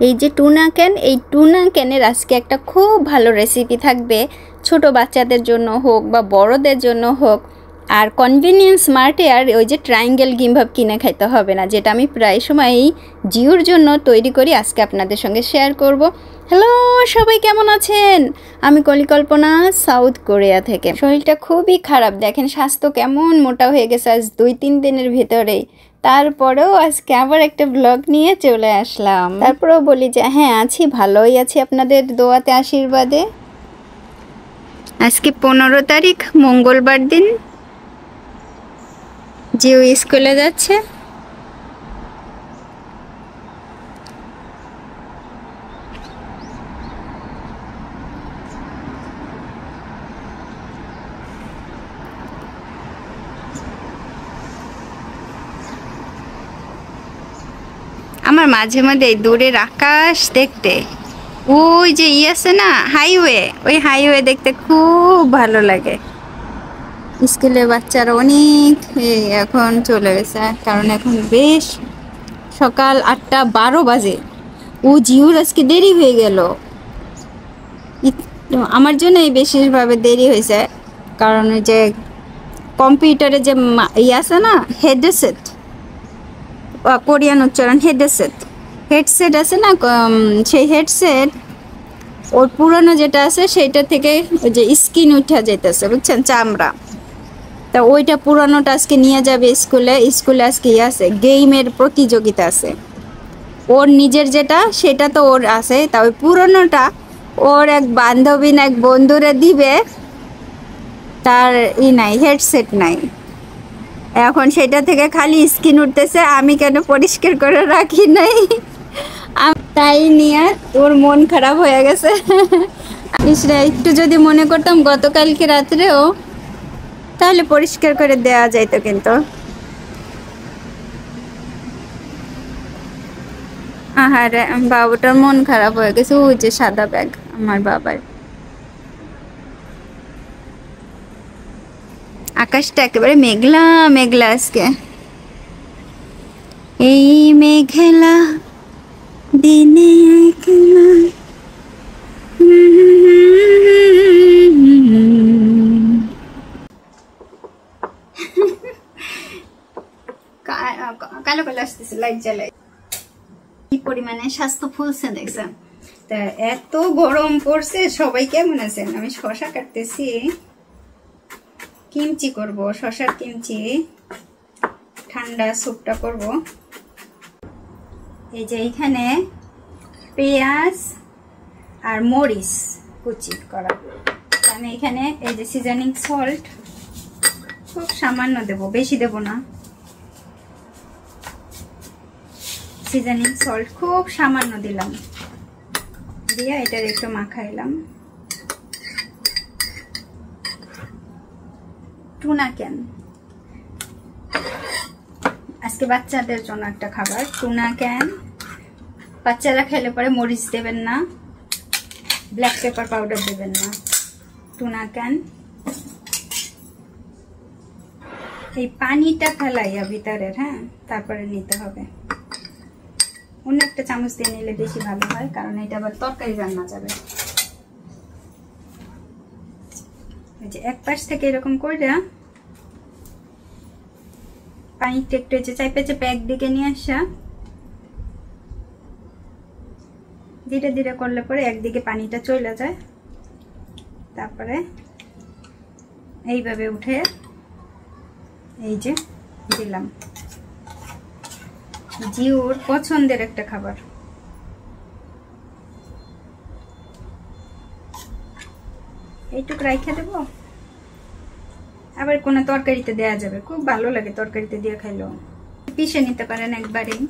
এই যে tuna can, এই টুনা ক্যানের আজকে একটা খুব ভালো রেসিপি থাকবে, ছোট বাচ্চাদের জন্য হোক বা বড়দের জন্য হোক। আর কনভিনিয়েন্স মার্টে আর ওই যে ট্রায়াঙ্গেল গিমভাব কিনে খাইতে হবে না, যেটা আমি প্রায় সময়ই জিওর জন্য তৈরি করি, আজকে আপনাদের সঙ্গে শেয়ার করব। হ্যালো সবাই, কেমন আছেন? আমি কলিকল্পনা, সাউথ কোরিয়া থেকে। শরীরটা খুবই খারাপ, দেখেন স্বাস্থ্য কেমন মোটা হয়ে গেছে আজ 2-3 দিনের ভিতরেই। তারপরেও আজকে আবার একটা ব্লগ নিয়ে চলে আসলাম। তারপরেও বলি যে হ্যাঁ আছি, ভালোই আছি আপনাদের দোয়াতে আশীর্বাদে। আজকে 15 তারিখ মঙ্গলবার দিন। জিও স্কুলে যাচ্ছে। আমার মাঝে মাঝে দূরের আকাশ দেখতে, ওই যে আছে না হাইওয়ে, ওই হাইওয়ে দেখতে খুব ভালো লাগে। স্কুলে বাচ্চারা অনেক এখন চলে গেছে, কারণ এখন বেশ সকাল 8:12 বাজে। ও জিওর আজকে দেরি হয়ে গেল, আমার জন্যই বিশেষভাবে দেরি হয়েছে, কারণ ওই যে কম্পিউটারে যে আছে না হেডসেট, কোরিয়ান উচ্চারণ হেডসেট আছে না, সেই হেডসেট ওর পুরনো যেটা আছে সেইটা থেকে ওই যে স্কিন উঠা যেতেছে, বুঝছেন, চামড়া। তা ওইটা পুরানোটা আজকে নিয়ে যাবে স্কুলে আজকে আছে গেমের প্রতিযোগিতা আছে। ওর নিজের যেটা সেটা তো ওর আছে, তা ওই পুরনোটা ওর এক বান্ধবী না এক বন্ধুরে দিবে, তার নাই হেডসেট নাই। এখন সেটা থেকে খালি স্কিন উঠতেছে, আমি কেন পরিষ্কার করে রাখি নাই, তাই নিয়ে ওর মন খারাপ হয়ে গেছে। একটু যদি মনে করতাম গতকালকে রাত্রেও, তাহলে পরিষ্কার করে দেওয়া যাইতো, কিন্তু আহারে বাবুটার মন খারাপ হয়ে গেছে। ওই যে সাদা ব্যাগ আমার বাবার। আকাশটা একেবারে মেঘলা মেঘলা আজকে, এই মেঘলা দিনে একলা। কালো কালো আসতেছে লাইট জ্বালাই, কি পরিমাণে স্বাস্থ্য ফুলছে দেখছেন। তা এত গরম পড়ছে, সবাই কেমন আছেন? আমি শশা কাটতেছি, কিমচি করব, শশার কিমচি, ঠান্ডা স্যুপটা করব। এই যে এইখানে পেঁয়াজ আর মরিচ কুচি করা, আমি এখানে এই যে সিজনিং সল্ট খুব সামান্য দেব, বেশি দেব না। সিজনিং সল্ট খুব সামান্য দিলাম, দিয়ে এটার একটু মাখাইলাম। টুনা ক্যান আজকে বাচ্চাদের জন্য একটা খাবার, টুনা ক্যান। বাচ্চারা খেলে পরে মরিচ দেবেন না, ব্ল্যাক পেপার পাউডার দেবেন না। টুনা ক্যান, এই পানিটা ফেলাইয়া ভিতরের, হ্যাঁ, তারপরে নিতে হবে। অন্য একটা চামচ দিয়ে নিলে বেশি ভালো হয়, কারণ এটা আবার তরকারি রান্না যাবে। এই যে এক পাশ থেকে এরকম করে পানিটা একটু চাইপে চেপে একদিকে নিয়ে আসা, ধীরে ধীরে করলে পরে একদিকে পানিটা চলে যায়, তারপরে এইভাবে উঠে এই যে দিলাম। জিওর পছন্দের একটা খাবার। এইটুকু রাইখে দেবো, আবার কোনো তরকারিতে দেওয়া যাবে, খুব ভালো লাগে তরকারিতে দিয়ে খাইলেও। পিষে নিতে পারেন একবারেই,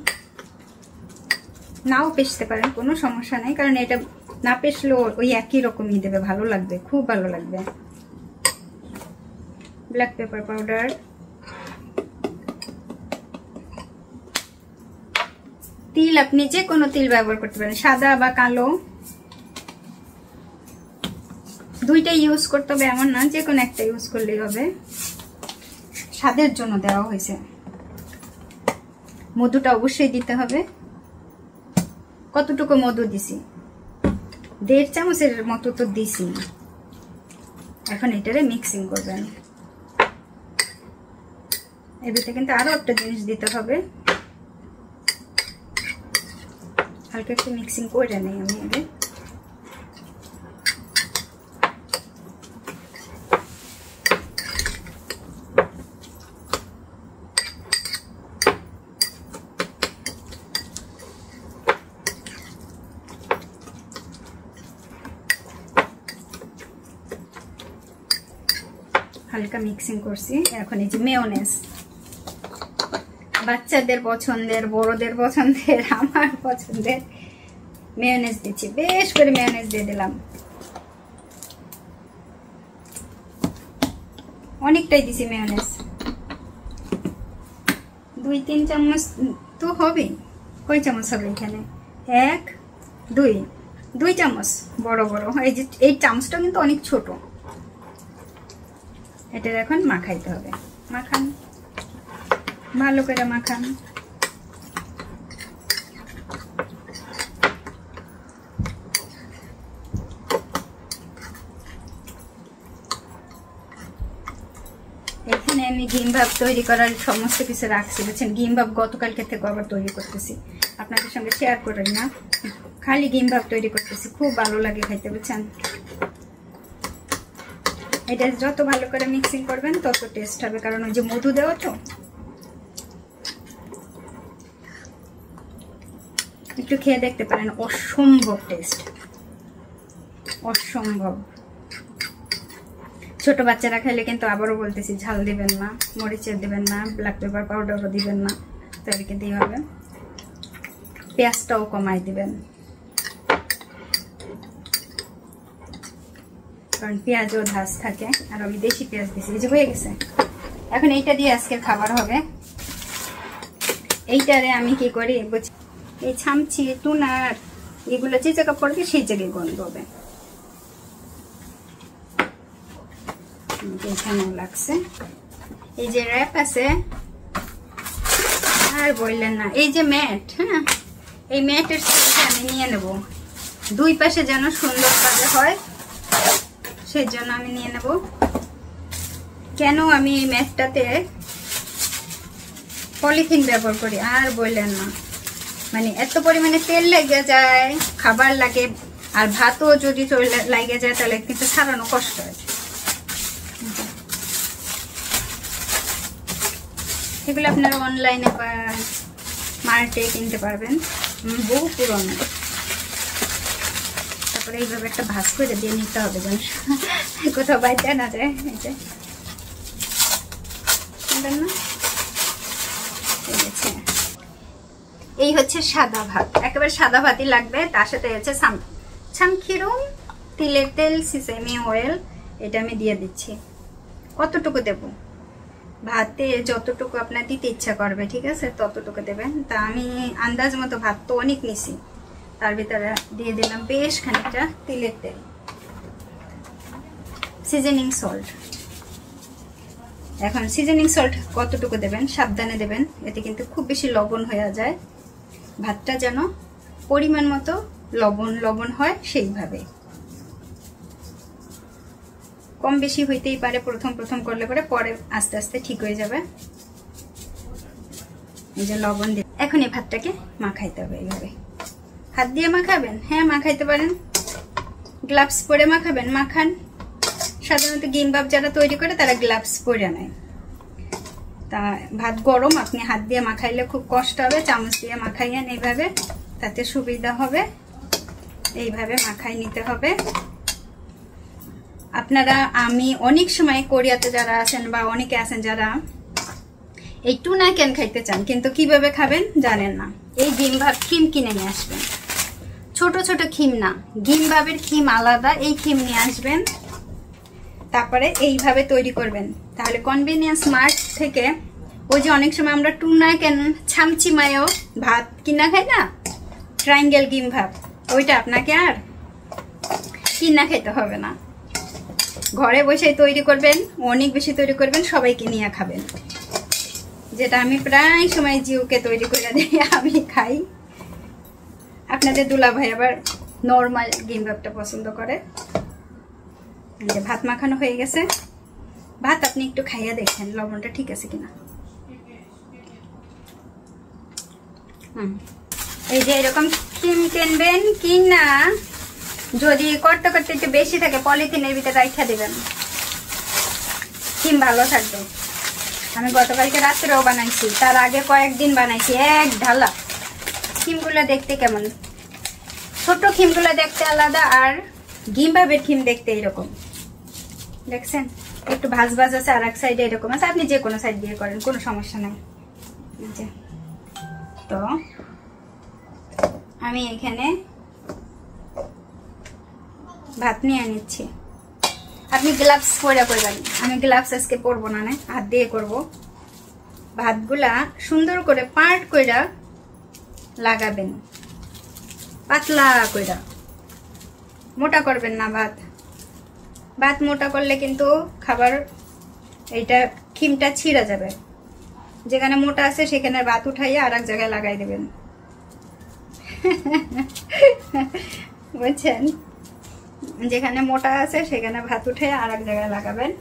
নাও পিষতে পারেন, কোনো সমস্যা নেই, কারণ এটা না পিষলেও ওই একই রকমই দেবে, ভালো লাগবে, খুব ভালো লাগবে। ব্ল্যাক পেপার পাউডার, তিল আপনি যে কোনো তিল ব্যবহার করতে পারেন, সাদা বা কালো, দুইটা ইউজ করতে হবে এমন না, যে কোনো একটা ইউজ করলেই হবে, স্বাদের জন্য দেওয়া হয়েছে। মধুটা অবশ্যই দিতে হবে, কতটুকু মধু দিছি, 1.5 চামচের মতো তো দিছি। এখন এটারে মিক্সিং করবেন। এর ভিতরে কিন্তু আরো একটা জিনিস দিতে হবে, হালকা একটু মিক্সিং করে নেই আমি আগে। হালকা মিক্সিং করছি। এখন এই যে মেয়োনেজ, বাচ্চাদের পছন্দের, বড়দের পছন্দের, আমার পছন্দের মেয়োনেজ দিচ্ছি। বেশ করে মেয়োনেজ দিয়ে দিলাম, অনেকটাই দিছি মেয়োনেজ। 2-3 চামচ তো হবে। কয় চামচ হবে এখানে? 1 2 চামচ বড় বড়। এই যে এই চামচটা কিন্তু অনেক ছোট। এটা এখন মাখাইতে হবে। মাখান, ভালো করে মাখান। এখানে আমি ডিম ভাব তৈরি করার সমস্ত কিছু রাখছি, বুঝছেন। ডিম ভাব গতকালকে থেকে আবার তৈরি করতেছি, আপনাদের সঙ্গে শেয়ার করেন না। খালি ডিম ভাব তৈরি করতেছি, খুব ভালো লাগে খাইতে, বুঝছেন। এটা যত ভালো করে মিক্সিং করবেন তত টেস্ট হবে, কারণ ওই যে মধু দেওয়া তো। একটু খেয়ে দেখতে পারেন, অসম্ভব টেস্ট, অসম্ভব। ছোট বাচ্চারা খাইলে কিন্তু আবারও বলতেছি, ঝাল দিবেন না, মরিচের দিবেন না, ব্ল্যাক পেপার পাউডারও দিবেন না, তবে কিন্তু হবে। পেঁয়াজটাও কমাই দিবেন, কারণ পেঁয়াজও ঝাঁজ থাকে, আর আমি দেশি পেঁয়াজ দিছি। এই যে হয়ে গেছে। এখন এইটা দিয়ে আজকের খাবার হবে। এইটারে আমি কি করি বুঝছি, এই ছামচি টুনার এগুলো যে জায়গা পড়বে সেই জায়গায় গন্ধ হবে। এখানেও লাগছে। এই যে র্যাপ আছে, আর বললেন না, এই যে ম্যাট, হ্যাঁ, এই ম্যাটের সাথে আমি নিয়ে নেব। 2 পাশে যেন সুন্দর কাজে হয়, সেই জন্য আমি নিয়ে নেব। কেন আমি এই ম্যাটটাতে পলিথিন ব্যবহার করি আর বললেন না, মানে এত পরিমাণে তেল লেগে যায়, খাবার লাগে, আর ভাতও যদি লাগে যায় তাহলে কিন্তু ছাড়ানো কষ্ট হয়। এগুলো আপনারা অনলাইনে বা মার্কেটে কিনতে পারবেন, বহু পুরনো। তারপরে এইভাবে একটা ভাঁজ করে দিয়ে নিতে হবে, যেন কোথাও বাইতে না যায়। এই হচ্ছে সাদা ভাত, একেবারে সাদা ভাতই লাগবে। তার সাথে হচ্ছে ছামখিরুম, তিলের তেল, সিসেমি অয়েল, এটা আমি দিয়ে দিচ্ছি। কতটুকু দেব? ভাতে যতটুকু আপনার দিতে ইচ্ছা করবে, ঠিক আছে, ততটুকু দেবেন। তা আমি আন্দাজ মতো ভাত তো অনেক নিছি, তার ভিতরে দিয়ে দিলাম বেশ খানিকটা তিলের তেল, সিজনিং সল্ট। এখন সিজনিং সল্ট কতটুকু দেবেন সাবধানে দেবেন, এতে কিন্তু খুব বেশি লবণ হয়ে যায়। ভাতটা যেন পরিমাণ মতো লবণ হয়, সেইভাবে। কম বেশি হইতেই পারে প্রথম করলে, পরে আস্তে আস্তে ঠিক হয়ে যাবে। এই যে লবণ দিয়ে এখন এই ভাতটাকে মাখাইতে হবে। এইভাবে হাত দিয়ে মাখাবেন, হ্যাঁ মাখাইতে পারেন, গ্লাভস পরে মাখাবেন, মাখান। সাধারণত গিম্বাব যারা তৈরি করে তারা গ্লাভস পরে নেয়। তা ভাত গরম, আপনি হাত দিয়ে মাখাইলে খুব কষ্ট হবে, চামচ দিয়ে মাখাইয়েন এইভাবে, তাতে সুবিধা হবে। এইভাবে মাখাই নিতে হবে। আপনারা, আমি অনেক সময় কোরিয়াতে যারা আছেন বা অনেকে আছেন যারা এই টুনা ক্যান খাইতে চান, কিন্তু কিভাবে খাবেন জানেন না। এই গিম্বাব খিম কিনে নিয়ে আসবেন, ছোট ছোট খিম না, গিম্বাবের খিম আলাদা, এই খিম নিয়ে আসবেন। তারপরে এইভাবে তৈরি করবেন, তাহলে কনভিনিয়েন্স মার্ট থেকে ওই যে অনেক সময় আমরা টুনা ক্যান ছামচি মায়ও ভাত কিনা খাই না, ট্রায়াঙ্গেল গিম্বাব, ওইটা আপনাকে আর কিনা খাইতে হবে না। ঘরে বসে তৈরি করবেন, অনেক বেশি তৈরি করবেন, সবাইকে নিয়ে খাবেন। যেটা আমি প্রায় সময় জিউকে তৈরি করে দিই, আমি খাই। আপনাদের দুলা ভাই আবার নরমাল ডিম ভাতটা পছন্দ করে। যে ভাত মাখানো হয়ে গেছে, ভাত আপনি একটু খাইয়া দেখেন লবণটা ঠিক আছে কিনা। এই যে এরকম ক্রিম কিনবেন, কিনা যদি করতে করতে একটু বেশি থাকে পলিথিনের ভিতরে রাখা দিবেন, ক্রিম ভালো থাকবে। আমি গতকালকে রাত্রেও বানাইছি, তার আগে কয়েকদিন বানাইছি এক ঢালা। ক্রিমগুলো দেখতে কেমন, ছোট ক্রিমগুলো দেখতে আলাদা, আর ডিম ভাবের ক্রিম দেখতে এরকম। দেখছেন একটু ভাজ ভাজ আছে, আর এক সাইডে এরকম আছে। আপনি যে কোনো সাইড দিয়ে করেন, কোনো সমস্যা নাই। তো আমি এখানে ভাত নিয়ে নিচ্ছি। আপনি গ্লাভস পরে করবেন, আমি গ্লাভস আজকে পরবো না, হাত দিয়ে করব। ভাতগুলা সুন্দর করে পার্ট কইরা লাগাবেন, পাতলা কইরা, মোটা করবেন না ভাত। ভাত মোটা করলে কিন্তু খাবার এইটা ক্রিমটা ছিঁড়া যাবে। যেখানে মোটা আছে সেখানে ভাত উঠাইয়া আর এক জায়গায় লাগাই দেবেন, বুঝছেন? যেখানে মোটা আছে সেখানে ভাত উঠে আর এক জায়গায় লাগাবেন।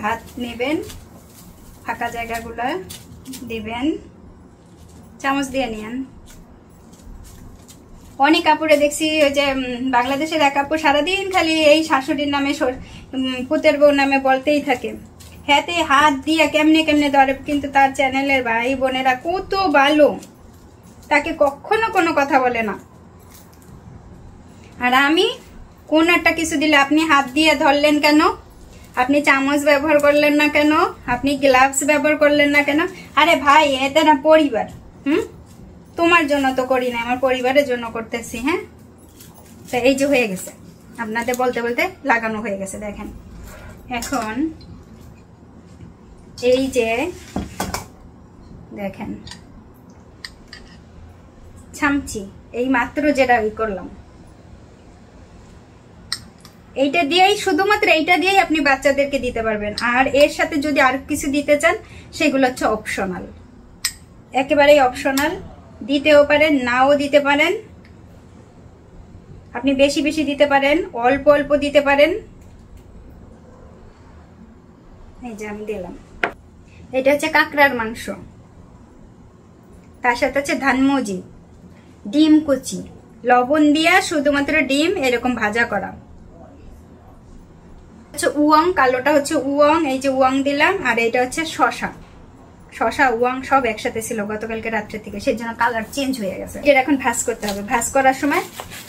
ভাত নেবেন, ফাঁকা জায়গাগুলো দিবেন, চামচ দিয়ে নিয়েন। অনেক কাপড়ে দেখছি ওই যে বাংলাদেশের এক কাপড় সারাদিন খালি এই শাশুড়ির নামে পুতের বউ নামে বলতেই থাকে, হাতে হাত দিয়ে কেমনে কেমনে ধরে, কিন্তু তার চ্যানেলের ভাই বোনেরা কত ভালো, তাকে কখনো কোনো কথা বলে না। আর আমি কোন একটা কিছু দিলে আপনি হাত দিয়ে ধরলেন কেন, আপনি চামচ ব্যবহার করলেন না কেন, আপনি গ্লাভস ব্যবহার করলেন না কেন? আরে ভাই, এটা না পরিবার, তোমার জন্য তো করি না, আমার পরিবারের জন্য করতেছি। হ্যাঁ, তো এই যে হয়ে গেছে, আপনাদের বলতে বলতে লাগানো হয়ে গেছে। দেখেন এখন এই যে দেখেন চামচি, এই মাত্র যেটা করলাম, এইটা দিয়েই, শুধুমাত্র এইটা দিয়েই আপনি বাচ্চাদেরকে দিতে পারবেন। আর এর সাথে যদি আর কিছু দিতে চান সেগুলো হচ্ছে অপশনাল, একেবারেই অপশনাল। দিতেও পারেন, নাও দিতে পারেন। আপনি বেশি বেশি দিতে পারেন, অল্প অল্প দিতে পারেন। এই যে আমি দিলাম, এটা হচ্ছে কাঁকড়ার মাংস, তার সাথে হচ্ছে ধানমজি, ডিম কুচি, লবণ দিয়া শুধুমাত্র ডিম এরকম ভাজা করা, উয়াং, কালোটা হচ্ছে উয়াং, এই যে উয়াং দিলাম। আর এটা হচ্ছে শশা, শশা উয়াং সব একসাথে ছিল গতকালকে রাত্রে থেকে, সেই জন্য কালার চেঞ্জ হয়ে গেছে। এটা এখন ভাজ করতে হবে। ভাজ করার সময়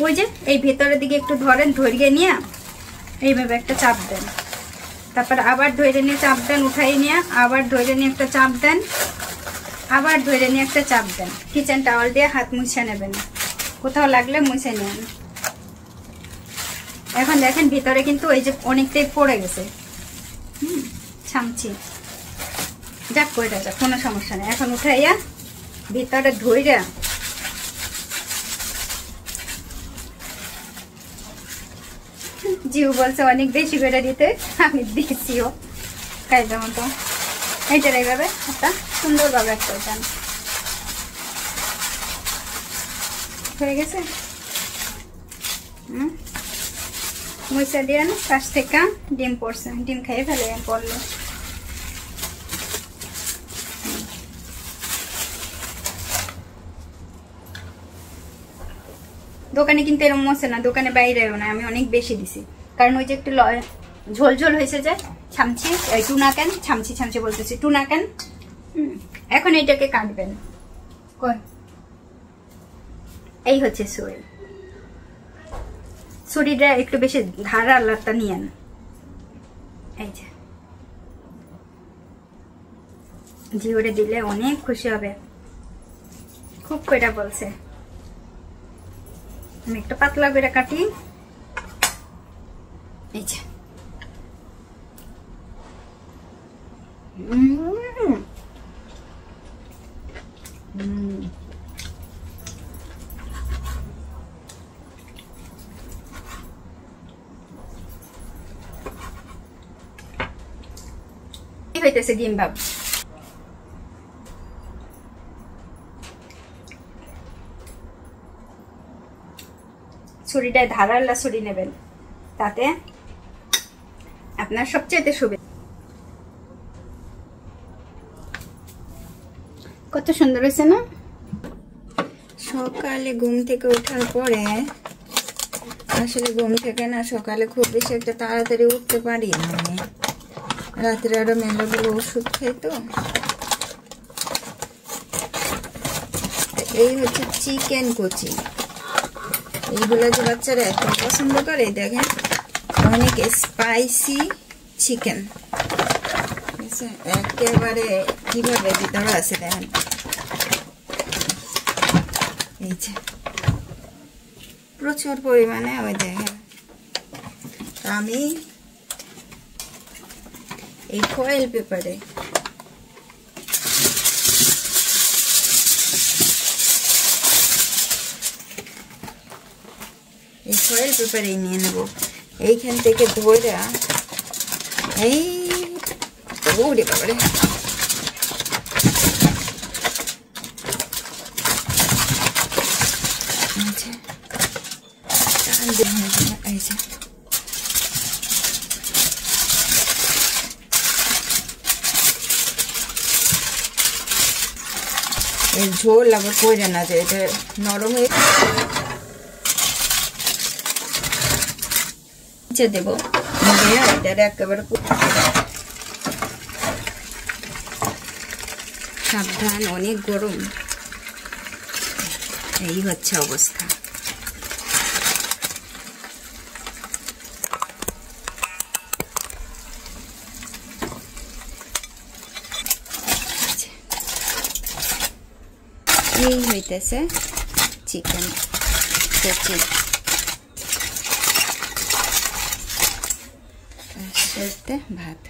ওই যে এই ভেতরের দিকে একটু ধরেন, ধরিয়ে নিয়ে এইভাবে একটা চাপ দেন, তারপর আবার ধরে নিয়ে চাপ দেন, উঠাই নিয়ে আবার ধরে নিয়ে একটা চাপ দেন, আবার ধরে নিয়ে একটা চাপ দেন। কিচেন টাওয়াল দিয়ে হাত মুছে নেবেন, কোথাও লাগলে মুছে নেন। এখন দেখেন ভিতরে কিন্তু ওই যে অনেকটাই পড়ে গেছে, চামচি যাক করে যাক, কোনো সমস্যা নেই। এখন উঠাইয়া ভিতরে ধইরা জিউ বলছে অনেক বেশি করে দিতে, আমি দিচ্ছিও কায়দা মতো। এইটা এইভাবে একটা সুন্দরভাবে একটা টান হয়ে গেছে। মুইসা দিয়ে পাশ থেকে ডিম পড়ছে, ডিম খাইয়ে ফেলে পড়লো। দোকানে কিন্তু এরকম মশে না, দোকানে বাইরেও না, আমি অনেক বেশি দিছি, কারণ ওই যে একটু ঝোল ঝোল হয়েছে যে ছামচি, টুনা ক্যান, ছামচি ছামচি বলতেছি, টুনা ক্যান। এখন এইটাকে কাটবেন, এই হচ্ছে ছুরি, ছুরিটা একটু বেশি ধারালাটা নিয়েন। এই যে জিওরে দিলে অনেক খুশি হবে, খুব কইটা বলছে। আমি একটু পাতলা করে কাটি, এই যে হইতেছে ডিম ভাব। ছুরিটায় ধারালা ছুরি নেবেন, তাতে আপনার সবচেয়ে সুবিধা। কত সুন্দর হয়েছে না? সকালে ঘুম থেকে ওঠার পরে, আসলে ঘুম থেকে না সকালে খুব বেশি একটা তাড়াতাড়ি উঠতে পারি না আমি, রাত্রে আরো মেলাগুলো ওষুধ খাই তো। এই হচ্ছে চিকেন কচি, এইগুলো যে বাচ্চারা এখন পছন্দ করে, দেখেন অনেক স্পাইসি চিকেন, একেবারে কিভাবে ভিতরে আছে দেখেন, এই যে প্রচুর পরিমাণে। ওই দেখেন আমি এই ফয়েল পেপারে নিয়ে নেব, এইখান থেকে ধরে এই ওরে বাবারে, এর ঝোল আবার করে না যে এটা নরম হয়ে দেব, এটা একেবারে সাবধান, অনেক গরম। এই হচ্ছে অবস্থা। এই হইতেছে চিকেন কচি, ভাত।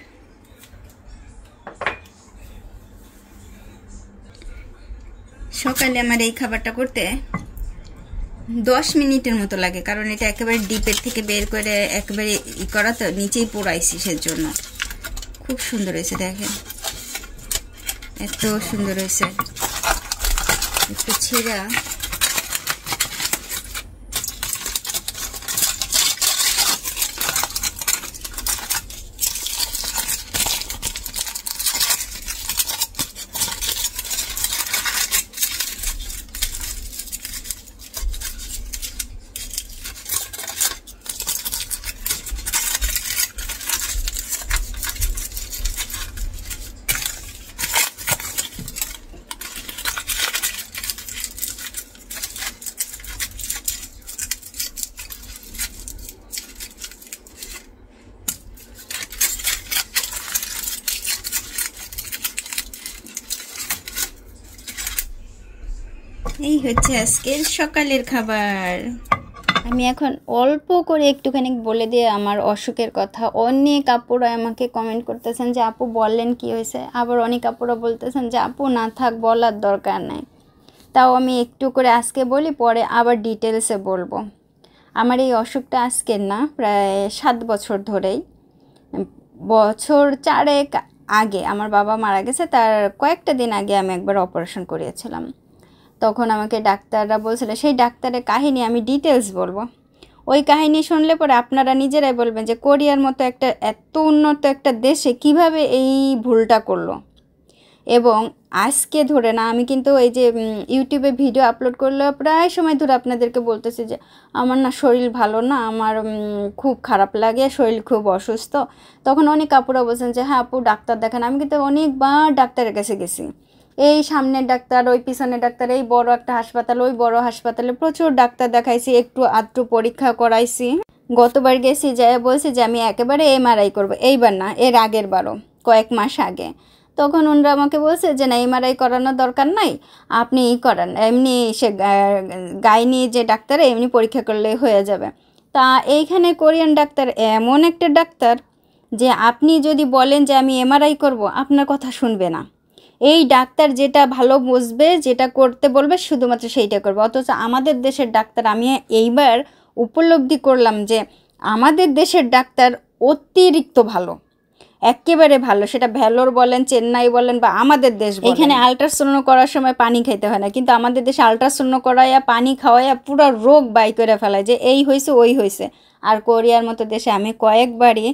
সকালে আমার এই খাবারটা করতে 10 মিনিটের মতো লাগে, কারণ এটা একেবারে ডিপের থেকে বের করে একেবারে ই করা তো, নিচেই পোড়াইছি, সেজন্য খুব সুন্দর হয়েছে। দেখেন এত সুন্দর হয়েছে, একটু ছিঁড়া। এই হচ্ছে আজকের সকালের খাবার। আমি এখন অল্প করে একটুখানি বলে দিয়ে আমার অসুখের কথা। অনেক আপুরা আমাকে কমেন্ট করতেছেন যে আপু বললেন কি হয়েছে, আবার অনেক আপুরা বলতেছেন যে আপু না থাক, বলার দরকার নাই। তাও আমি একটু করে আজকে বলি, পরে আবার ডিটেলসে বলবো। আমার এই অসুখটা আজকের না, প্রায় 7 বছর ধরেই। বছর 4 আগে আমার বাবা মারা গেছে, তার কয়েকটা দিন আগে আমি একবার অপারেশন করিয়েছিলাম। তখন আমাকে ডাক্তাররা বলছিল, সেই ডাক্তারের কাহিনী আমি ডিটেলস বলবো। ওই কাহিনী শুনলে পরে আপনারা নিজেরাই বলবেন যে কোরিয়ার মতো একটা এত উন্নত একটা দেশে কিভাবে এই ভুলটা করলো। এবং আজকে ধরে না, আমি কিন্তু এই যে ইউটিউবে ভিডিও আপলোড করলে প্রায় সময় ধরে আপনাদেরকে বলতেছি যে আমার না শরীর ভালো না, আমার খুব খারাপ লাগে, শরীর খুব অসুস্থ। তখন অনেক আপুরা বলছেন যে হ্যাঁ আপু ডাক্তার দেখান। আমি কিন্তু অনেকবার ডাক্তারের কাছে গেছি, এই সামনের ডাক্তার, ওই পিছনের ডাক্তার, এই বড় একটা হাসপাতাল, ওই বড় হাসপাতালে প্রচুর ডাক্তার দেখাইছি, একটু আধটু পরীক্ষা করাইছি। গতবার গেছি যাই বলছি যে আমি একেবারে এমআরআই করবো, এইবার না এর আগের বারও, কয়েক মাস আগে। তখন ওনারা আমাকে বলছে যে না এমআরআই করানোর দরকার নাই, আপনি করান, এমনি সে গাইনি যে ডাক্তার এমনি পরীক্ষা করলে হয়ে যাবে। তা এইখানে কোরিয়ান ডাক্তার এমন একটা ডাক্তার যে আপনি যদি বলেন যে আমি এমআরআই করব, আপনার কথা শুনবে না। এই ডাক্তার যেটা ভালো বুঝবে, যেটা করতে বলবে শুধুমাত্র সেইটা করবে। অথচ আমাদের দেশের ডাক্তার, আমি এইবার উপলব্ধি করলাম যে আমাদের দেশের ডাক্তার অতিরিক্ত ভালো। একেবারে ভালো, সেটা ভেলোর বলেন, চেন্নাই বলেন বা আমাদের দেশ। এখানে আল্ট্রাসাউন্ড করার সময় পানি খাইতে হয় না, কিন্তু আমাদের দেশে আল্ট্রাসাউন্ড করাইয়া পানি খাওয়াইয়া পুরো রোগ বাই করে ফেলায় যে এই হয়েছে ওই হয়েছে। আর কোরিয়ার মতো দেশে আমি কয়েকবারই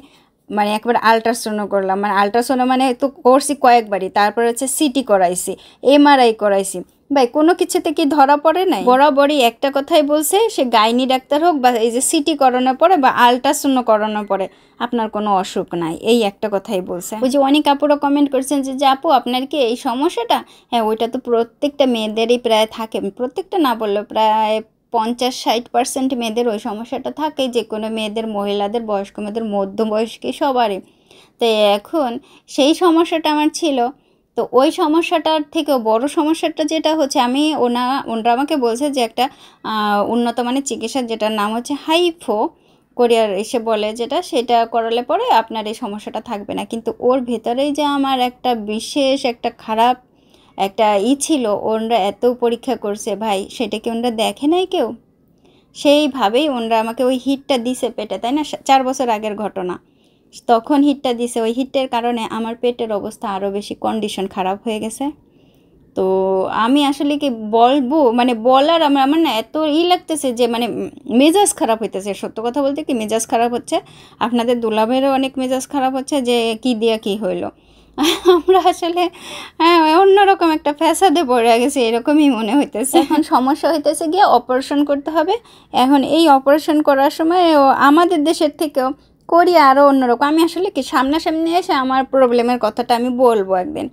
মানে একবার আল্ট্রাসাউন্ড করলাম, মানে আল্ট্রাসাউন্ড মানে তো করছি কয়েকবারই, তারপর হচ্ছে সিটি করাইছি, এমআরআই করাইছি, ভাই কোনো কিছুতে কি ধরা পড়ে নাই? বরাবরই একটা কথাই বলছে, সে গাইনি ডাক্তার হোক বা এই যে সিটি করানোর পরে বা আল্ট্রাসাউন্ড করানোর পরে আপনার কোনো অসুখ নাই, এই একটা কথাই বলছে। ওই যে অনেক আপুরা কমেন্ট করছেন যে আপু আপনার কি এই সমস্যাটা? হ্যাঁ, ওইটা তো প্রত্যেকটা মেয়েদেরই প্রায় থাকে, প্রত্যেকটা না বললেও প্রায় 50-60% মেয়েদের ওই সমস্যাটা থাকে, যে কোনো মেয়েদের, মহিলাদের, বয়স্ক মেয়েদের, মধ্যবয়স্কী সবারই। তো এখন সেই সমস্যাটা আমার ছিল। তো ওই সমস্যাটার থেকেও বড় সমস্যাটা যেটা হচ্ছে, ওনারা আমাকে বলছে যে একটা উন্নত মানের চিকিৎসা যেটার নাম হচ্ছে হাইফো, কোরিয়ার এসে বলে যেটা, সেটা করালে পরে আপনার এই সমস্যাটা থাকবে না। কিন্তু ওর ভেতরেই যে আমার একটা বিশেষ একটা খারাপ একটা ছিল, ওনারা এত পরীক্ষা করছে ভাই, সেটা কি ওনারা দেখে নাই কেউ? সেইভাবেই ওনারা আমাকে ওই হিটটা দিছে পেটে, তাই না, 4 বছর আগের ঘটনা, তখন হিটটা দিছে। ওই হিটের কারণে আমার পেটের অবস্থা আরও বেশি কন্ডিশন খারাপ হয়ে গেছে। তো আমি আসলে কি বলবো, মানে বলার আমার না এত লাগতেছে যে মানে মেজাজ খারাপ হইতেছে। সত্য কথা বলতে কি মেজাজ খারাপ হচ্ছে, আপনাদের দুলাভাইয়েরও অনেক মেজাজ খারাপ হচ্ছে যে কি দিয়া কি হইলো। আমরা আসলে অন্যরকম একটা ফ্যাসাদে পড়ে গেছে, এরকমই মনে হইতেছে। এখন সমস্যা হইতেছে গিয়ে অপারেশন করতে হবে। এখন এই অপারেশন করার সময় আমাদের দেশের থেকেও কোরিয়া আরও অন্যরকম। আমি আসলে কি সামনাসামনি এসে আমার প্রবলেমের কথাটা আমি বলবো একদিন,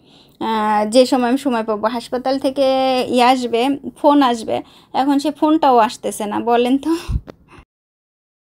যে সময় আমি সময় পাবো। হাসপাতাল থেকে আসবে, ফোন আসবে, এখন সে ফোনটাও আসতেছে না, বলেন তো।